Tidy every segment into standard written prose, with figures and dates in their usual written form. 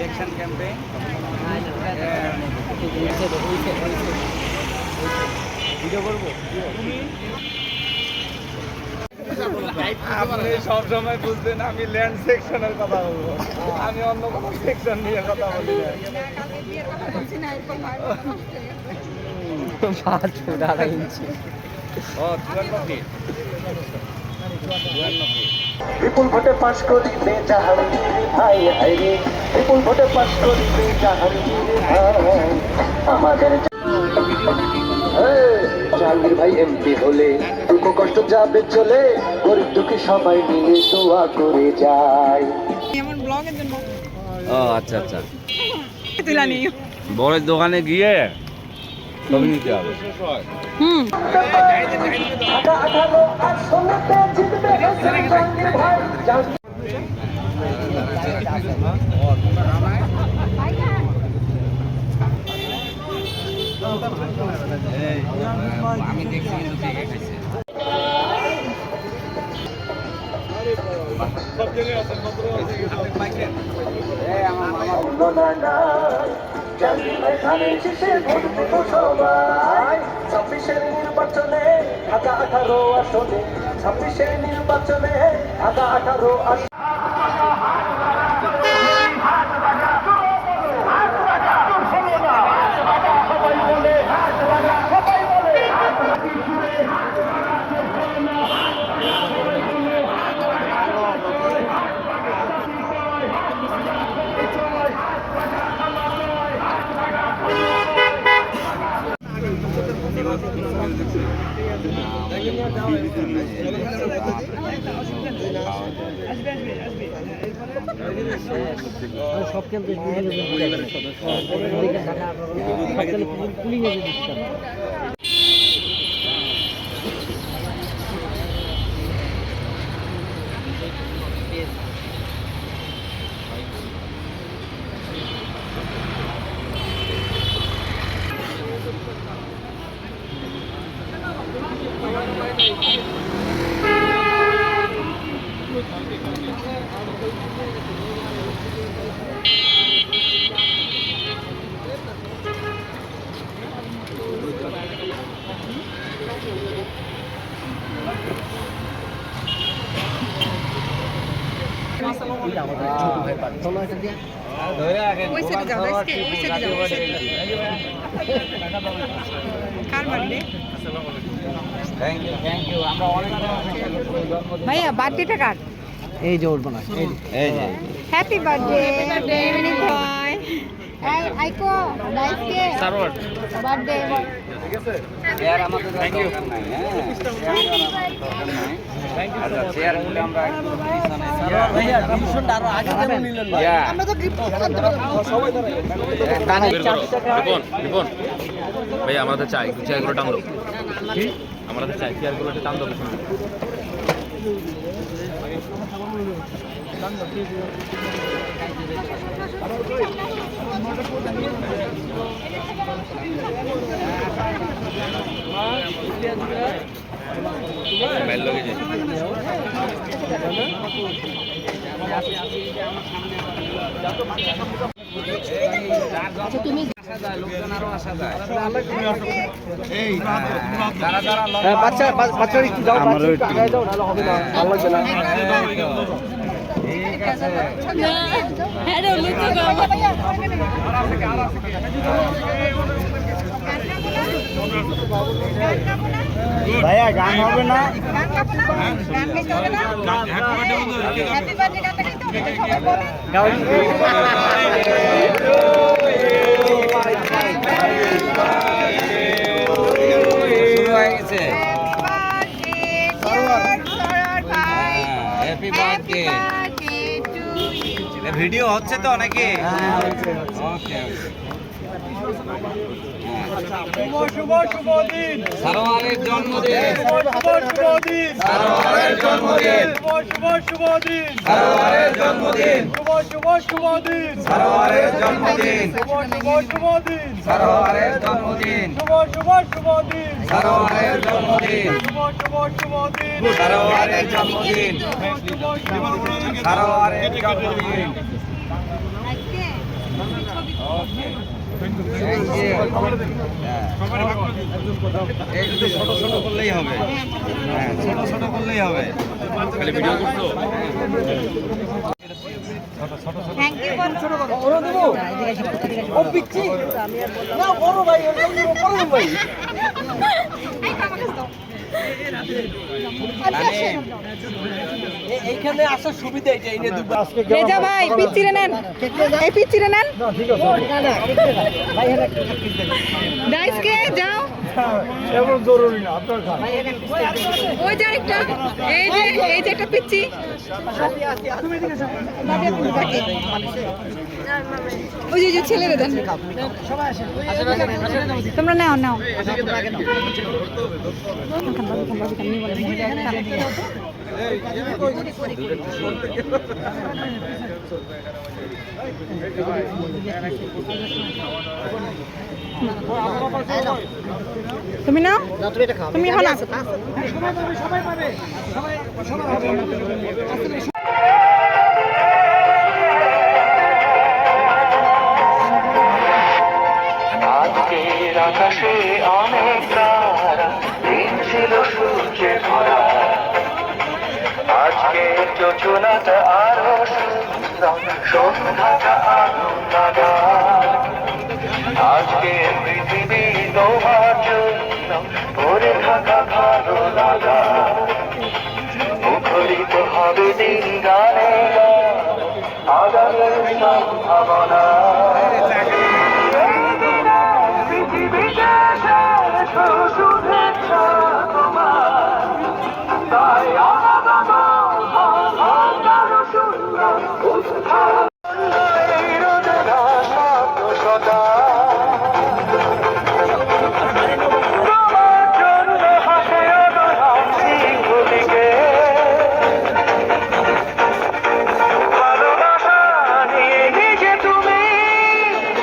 Election campaign video করবো তুমি আপনি সবসময় বুঝবেন আমি ল্যান্ড সেকশনের কথা বলবো, আমি অন্য কোনো সেকশন নিয়ে কথা বলি না। 5 ফুট 2.5 ইঞ্চি। ও 54 ফিট। বিপুল ভোটে পাশ করিবে জাহাঙ্গীর ভাই হাইরে, বিপুল ভোটে পাশ করিবে জাহাঙ্গীর ভাই আমাদের জাহাঙ্গীর ভাই এমপি হলে দুঃখ কষ্ট যাবে চলে, গরিব দুঃখী সবাই মিলে দোয়া করে যায়। ও আচ্ছা আচ্ছা, বড়ের দোকানে গিয়ে ছবি নিতে হবে। ঢাকা 18 আসনেতে জিতবে জাহাঙ্গীর ভাই। আমি দেখছি কিন্তু দেখে খাইছে। নির্বাচনে ঢাকা 18 আসনে, 26 নির্বাচনে ঢাকা 18 আসনে। সব ক্যাম্পে পুলিং এ দিচ্ছি। ভাইয়া বার্থডেটা কার? এই যে ওর বানা এই যে হ্যাপি বার্থডে মিনি ভাই। এই আইকো লাইফকে সারওয়ার বার্থডে ঠিক আছে यार আমাদের থ্যাংক ইউ। আচ্ছা শেয়ার গুলো আমরা একটু পিছনে সারওয়ার ভাইয়া ডিভিশনটা আরো আগে কেন নিলেন না? আমরা তো গিফট সবাই ধরে কানে রিপন রিপন ভাই আমাদের চাই চেয়ারগুলো টান দাও। আমাদের চাই চেয়ারগুলো টান দাও। মোবাইল লগে যাই তুমি লোকজন আরো আসা যায়। বাচ্চা বাচ্চারা একটু যাও, বাচ্চা একটু আগে যাও, নাহলে হবে না, ভালো লাগবে না। ঠিক আছে হ্যাঁ রে লুতো গো ভাইয়া গান হবে না? গান গাইতে হবে না? হ্যাপি বার্থডে গানটা গাইতে হবে সবাই বলো। শুরু হয়ে গেছে। Happy birthday to you. Video হচ্ছে তো নাকি? ওকে সারোয়ারের জন্মদিন, সারোয়ারের জন্মদিন, সারোয়ারের জন্মদিন, সারোয়ারের জন্মদিন, সারোয়ারের জন্মদিন, সারোয়ারের জন্মদিন, সারোয়ারের জন্মদিন, সারোয়ারের জন্মদিন। একটু ছোট ছোট করলেই হবে, হ্যাঁ ছোট ছোট করলেই হবে। খালি ভিডিও করছো? থ্যাংক ইউ বলো ও পিচ্ছি না বড় ভাই, ওর বড় ভাই। এই তো আমাকে দাও এইখানে আসার সুবিধা এটা, এই নিয়ে দুটো আজকে রেজা ভাই পিচ্চিরে নেন, এই পিচ্চিরে নেন ডাইসকে যাও এমন জরুরি না, আপনার খান। ওই যে আরেকটা, এই যে একটা পিচ্চি ওই যে ছেলেরা দেন, তোমরা নাও নাও তুমি নাও, তুমি এখন আসো। আজকের আকাশে অনেক তারা, দিন ছিল সূর্যে ভরা। আজকের যোজনাটা আরো সুন্দর, সন্ধ্যাটা আলো লাগা। আজকের পৃথিবী তোমার জন্য ভরে থাকা ভালো লাগা। মুখরিত হবে দিন গানে আগামীর সম্ভাবনা। পৃথিবীতে শেষ শুভেচ্ছা তোমার, তাই অনাগত অন্ধকার সুন্দর উত্থান রোদনা সদা। তোমার জন্য হাসে হাসি ভুলিকে, ভালোবাসা নিয়ে নিজে তুমি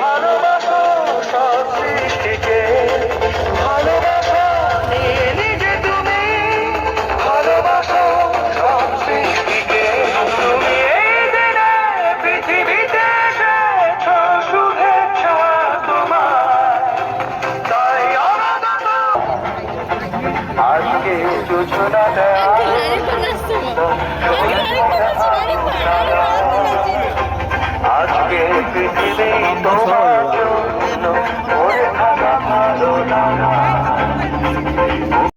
ভালোবাসো সব সৃষ্টিকে। ভালোবাসা নিয়ে নিজে তুমি ভালোবাসো সব সৃষ্টিকে। তুমি এই দিনে পৃথিবীতে এসেছো, শুভেচ্ছা তোমার, তাই অনাগত আজকে যোজনাটা আজকে পৃথিবী তোমার জন্য